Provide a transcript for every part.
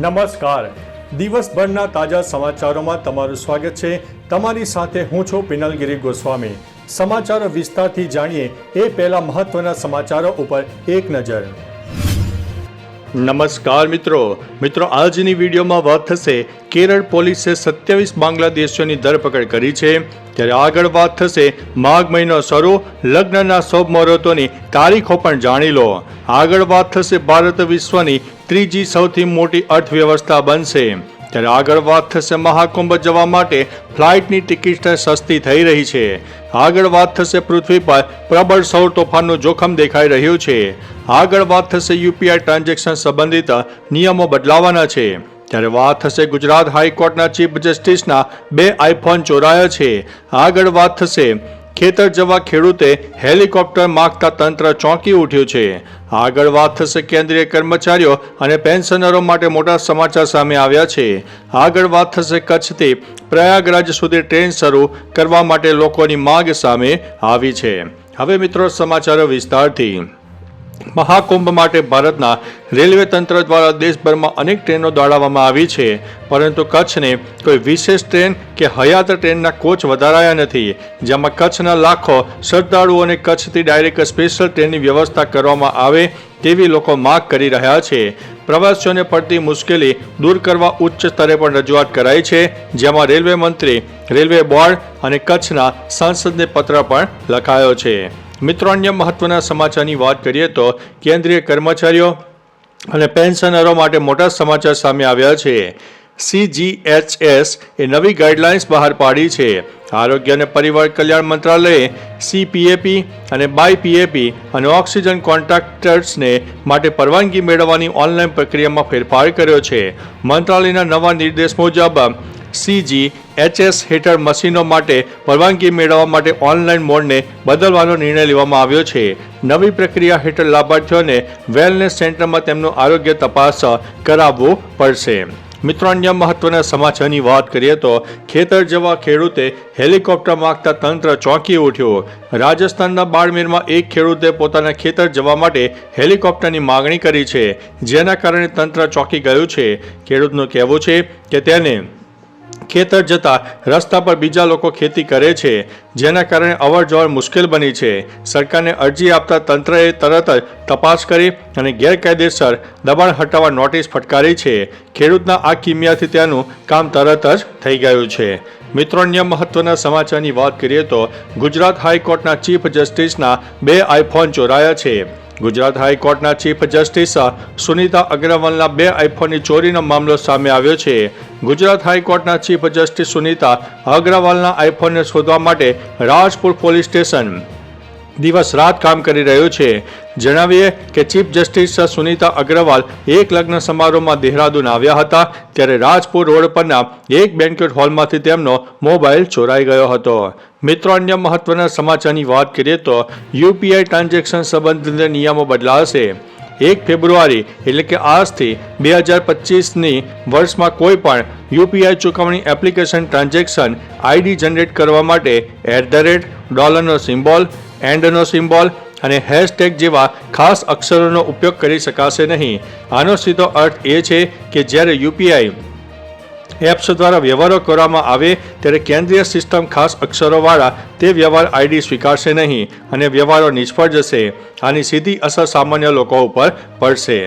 નમસ્કાર, દિવસભરના તાજા સમાચારોમાં તમારું સ્વાગત છે। તમારી સાથે હું છું પિનલગીરી ગોસ્વામી। સમાચારો વિસ્તારથી જાણીએ એ પહેલા મહત્વના સમાચારો ઉપર એક નજર। નમસ્કાર મિત્રો આજની વિડીયોમાં વાત થશે કેરળ પોલીસે 27 બાંગ્લાદેશીઓની ધરપકડ કરી છે। ત્યારે આગળ વાત થશે માઘ મહિનો શરૂ, લગ્નના શુભ મુહૂર્તોની તારીખો પણ જાણી લો। આગળ વાત થશે ભારત વિશ્વની ત્રીજી સૌથી મોટી અર્થવ્યવસ્થા બનશે। ત્યારે આગળ વાત થશે મહાકુંભ જવા માટે ફ્લાઇટની ટિકિટ સસ્તી થઈ રહી છે। આગળ વાત થશે પૃથ્વી પર પ્રબળ સૌર તોફાનનું જોખમ દેખાઈ રહ્યું છે। આગળ વાત થશે યુપીઆઈ ટ્રાન્ઝેક્શન સંબંધિત નિયમો બદલાવાના છે। ત્યારે વાત થશે ગુજરાત હાઈકોર્ટના ચીફ જસ્ટિસના 2 આઈફોન ચોરાયા છે। આગળ વાત થશે ખેતર જવા ખેડૂતે હેલિકોપ્ટર માંગતા તંત્ર ચોંકી ઉઠ્યું છે। આગળ વાત થશે કેન્દ્રીય કર્મચારીઓ અને પેન્શનરો માટે મોટા સમાચાર સામે આવ્યા છે। આગળ વાત થશે કચ્છથી પ્રયાગરાજ સુધી ટ્રેન શરૂ કરવા માટે લોકોની માંગ સામે આવી છે। હવે મિત્રો સમાચારો વિસ્તારથી। મહાકુંભ માટે ભારતના રેલવે તંત્ર દ્વારા દેશભરમાં અનેક ટ્રેનો દોડાવવામાં આવી છે, પરંતુ કચ્છને કોઈ વિશેષ ટ્રેન કે હયાત ટ્રેનના કોચ વધારાયા નથી, જેમાં કચ્છના લાખો શ્રદ્ધાળુઓને કચ્છથી ડાયરેક્ટ સ્પેશિયલ ટ્રેનની વ્યવસ્થા કરવામાં આવે તેવી લોકો માંગ કરી રહ્યા છે। પ્રવાસીઓને પડતી મુશ્કેલી દૂર કરવા ઉચ્ચ સ્તરે પણ રજૂઆત કરાઈ છે, જેમાં રેલવે મંત્રી, રેલવે બોર્ડ અને કચ્છના સાંસદને પત્ર પણ લખાયો છે। મિત્રો અન્ય મહત્વના સમાચારની વાત કરીએ તો કેન્દ્રીય કર્મચારીઓ અને પેન્શનરો માટે મોટા સમાચાર સામે આવ્યા છે। CGHS એ નવી ગાઈડલાઇન્સ બહાર પાડી છે। આરોગ્ય અને પરિવાર કલ્યાણ મંત્રાલયે CPAP અને BiPAP અને ઓક્સિજન કોન્ટ્રાક્ટર્સને માટે પરવાનગી મેળવવાની ઓનલાઈન પ્રક્રિયામાં ફેરફાર કર્યો છે। મંત્રાલયના નવા નિર્દેશ મુજબ CGHS હેઠળ મશીનો માટે પરવાનગી મેળવવા માટે ઓનલાઈન મોડને બદલવાનો નિર્ણય લેવામાં આવ્યો છે। નવી પ્રક્રિયા હેઠળ લાભાર્થીઓને વેલનેસ સેન્ટરમાં તેમનું આરોગ્ય તપાસ કરાવવું પડશે। મિત્રો અન્ય મહત્વના સમાચારની વાત કરીએ તો ખેતર જવા ખેડૂતે હેલિકોપ્ટર માંગતા તંત્ર ચોંકી ઉઠ્યું। રાજસ્થાનના બાડમેરમાં એક ખેડૂતે પોતાના ખેતર જવા માટે હેલિકોપ્ટરની માંગણી કરી છે, જેના કારણે તંત્ર ચોંકી ગયું છે। ખેડૂતનું કહેવું છે કે તેને ખેતર જતા રસ્તા પર બીજા લોકો ખેતી કરે છે, જેના કારણે અવરજવર મુશ્કેલ બની છે। સરકારને અરજી આપતા તંત્રએ તરત જ તપાસ કરી અને ગેરકાયદેસર દબાણ હટાવવા નોટિસ ફટકારી છે। ખેડૂતના આ કિમિયાથી તેનું કામ તરત જ થઈ ગયું છે। મિત્રો અન્ય મહત્વના સમાચારની વાત કરીએ તો ગુજરાત હાઈકોર્ટના ચીફ જસ્ટિસના 2 આઈફોન ચોરાયા છે। ગુજરાત હાઈકોર્ટના ચીફ જસ્ટિસ સુનીતા અગ્રવાલના 2 આઈફોનની ચોરીનો મામલો સામે આવ્યો છે। ગુજરાત હાઈકોર્ટના ચીફ જસ્ટિસ સુનીતા અગ્રવાલના આઈફોનને શોધવા માટે રાજપુર પોલીસ સ્ટેશન દિવસ રાત કામ કરી રહ્યું છે। જણાવીએ કે ચીફ જસ્ટિસ સુનીતા અગ્રવાલ એક લગ્ન સમારોહમાં દેહરાદૂન આવ્યા હતા, ત્યારે રાજપુર રોડ પરના એક બેન્ક્વેટ હોલમાંથી તેમનો મોબાઈલ ચોરાઈ ગયો હતો। મિત્રો અન્ય મહત્વના સમાચારની વાત કરીએ તો યુપીઆઈ ટ્રાન્ઝેક્શન સંબંધિત નિયમો બદલાશે। 1 ફેબ્રુઆરી એટલે કે આજથી 2025ની વર્ષમાં કોઈ પણ યુપીઆઈ ચૂકવણી એપ્લિકેશન ટ્રાન્ઝેક્શન આઈડી જનરેટ કરવા માટે $, સિમ્બોલ, એન્ડનો સિમ્બોલ અને હેશટેગ જેવા ખાસ અક્ષરોનો ઉપયોગ કરી શકાશે નહીં। આનો સીધો અર્થ એ છે કે જ્યારે યુપીઆઈ એપ્સ દ્વારા વ્યવહારો કરવામાં આવે ત્યારે કેન્દ્રીય સિસ્ટમ ખાસ અક્ષરોવાળા તે વ્યવહાર આઈડી સ્વીકારશે નહીં અને વ્યવહારો નિષ્ફળ જશે। આની સીધી અસર સામાન્ય લોકો ઉપર પડશે।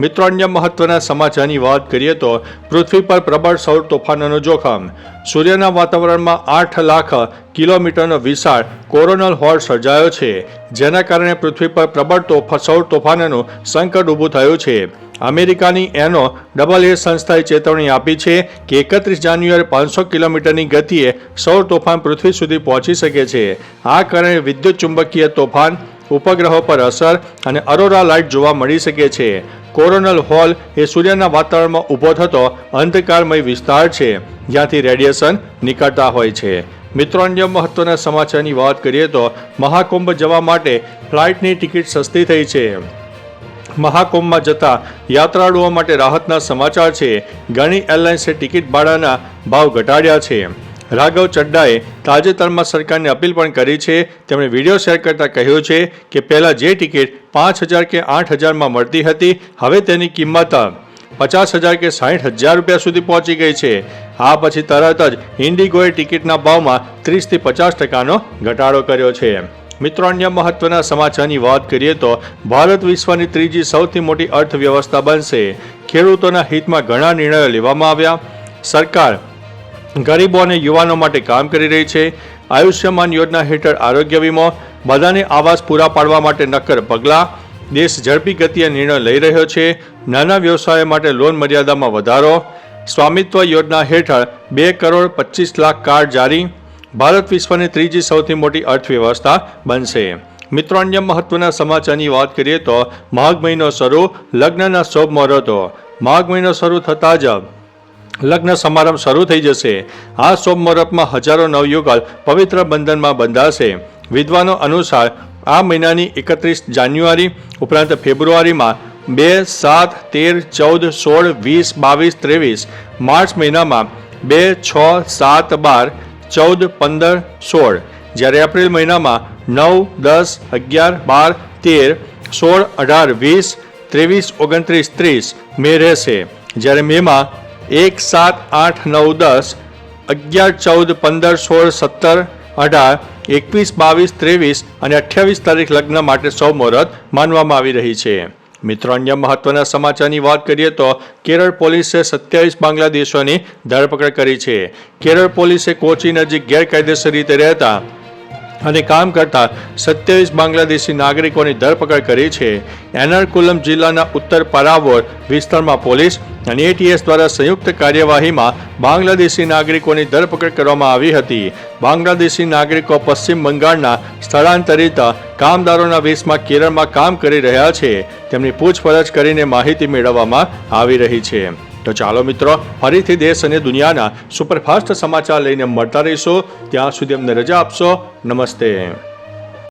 મિત્રો અન્ય મહત્વના સમાચારની વાત કરીએ તો પૃથ્વી પર પ્રબળ સૌર તોફાનોનું જોખમ। સૂર્યના વાતાવરણમાં 8 લાખ કિલોમીટરનો વિશાળ કોરોનલ હોલ સર્જાયો છે, જેના કારણે પૃથ્વી પર પ્રબળ સૌર તોફાનોનું સંકટ ઊભું થયું છે। અમેરિકાની NOAA સંસ્થાએ ચેતવણી આપી છે કે 31 જાન્યુઆરી 500 કિલોમીટરની ગતિએ સૌર તોફાન પૃથ્વી સુધી પહોંચી શકે છે। આ કારણે વિદ્યુત ચુંબકીય તોફાન, ઉપગ્રહો પર અસર અને અરોરા લાઇટ જોવા મળી શકે છે। કોરોનલ હોલ એ સૂર્યના વાતાવરણમાં ઊભો થતો અંધકારમય વિસ્તાર છે, જ્યાંથી રેડિયેશન નીકળતા હોય છે। મિત્રો અન્ય મહત્વના સમાચારની વાત કરીએ તો મહાકુંભ જવા માટે ફ્લાઇટની ટિકિટ સસ્તી થઈ છે। મહાકુંભમાં જતા યાત્રાળુઓ માટે રાહતના સમાચાર છે। ઘણી એરલાઇન્સે ટિકિટ ભાડાના ભાવ ઘટાડ્યા છે। રાઘવ ચડ્ડાએ તાજેતરમાં સરકારને અપીલ પણ કરી છે। તેમણે વિડીયો શેર કરતા કહ્યું છે કે પહેલા જે ટિકિટ 5,000 કે 8,000માં મળતી હતી, હવે તેની કિંમત 50,000 કે 60,000 રૂપિયા સુધી પહોંચી ગઈ છે. આ પછી તરત જ ઇન્ડિગોએ ટિકિટના ભાવમાં 30 થી 50% ઘટાડો કર્યો છે. મિત્રો, અન્ય મહત્વના સમાચારની વાત કરીએ તો ભારત વિશ્વની ત્રીજી સૌથી મોટી અર્થવ્યવસ્થા બનશે. ખેડૂતોના હિતમાં ઘણા નિર્ણયો લેવામાં આવ્યા. સરકાર ગરીબો અને યુવાનો માટે કામ કરી રહી છે. આયુષ્યમાન યોજના હેઠળ આરોગ્ય વીમો, બધાને આવાસ પૂરા પાડવા માટે નક્કર પગલાં. દેશ ઝડપી ગતિએ નિર્ણય લઈ રહ્યો છે. નાના વ્યવસાયો માટે લોન મર્યાદામાં વધારો. સ્વામિત્વ યોજના હેઠળ 2,25,00,000 કાર્ડ જારી. ભારત વિશ્વની ત્રીજી સૌથી મોટી અર્થવ્યવસ્થા બનશે. મિત્રો, અન્ય મહત્વના સમાચારની વાત કરીએ તો માઘ મહિનો શરૂ, લગ્નના શુભ મુહૂર્તો. માઘ મહિનો શરૂ થતાં જ લગ્ન સમારંભ શરૂ થઈ જશે. આ શુભ મુહૂર્તમાં હજારો નવયુગલ પવિત્ર બંધનમાં બંધાશે. વિદ્વાનો અનુસાર આ મહિનાની 31 જાન્યુઆરી ઉપરાંત ફેબ્રુઆરીમાં 2, 7, 13, 14, 16, 22, 23, માર્ચ મહિનામાં 2, 6, 7, 12, 14, 15, 16, જ્યારે એપ્રિલ મહિનામાં 9, 10, 11, 12, 13, 16, 18, 20, 23, 29, 30 મે રહેશે. જ્યારે મેમાં 1, 7, 8, 9, 10, 11, 14, 15, 16, 17, 18, 21, 22, 23 અને 28 તારીખ લગ્ન માટે સૌ મુહૂર્ત માનવામાં આવી રહી છે. મિત્રો, અન્ય મહત્વના સમાચારની વાત કરીએ તો કેરળ પોલીસે 27 બાંગ્લાદેશીઓની ધરપકડ કરી છે. કેરળ પોલીસે કોચી નજીક ગેરકાયદેસર રીતે રહેતા અને કામ કરતા 27 બાંગ્લાદેશી નાગરિકોની ધરપકડ કરી છે. એર્નાકુલમ જિલ્લાના ઉત્તર પરાવોર વિસ્તારમાં પોલીસ અને એટીએસ દ્વારા સંયુક્ત કાર્યવાહીમાં બાંગ્લાદેશી નાગરિકોની ધરપકડ કરવામાં આવી હતી. બાંગ્લાદેશી નાગરિકો પશ્ચિમ બંગાળના સ્થળાંતરિત કામદારોના વેશમાં કેરળમાં કામ કરી રહ્યા છે. તેમની પૂછપરછ કરીને માહિતી મેળવવામાં આવી રહી છે. તો ચાલો મિત્રો, ફરીથી દેશ અને દુનિયાના સુપરફાસ્ટ સમાચાર લઈને મળતા રહીશું. ત્યાં સુધી અમને રજા આપશો. નમસ્તે.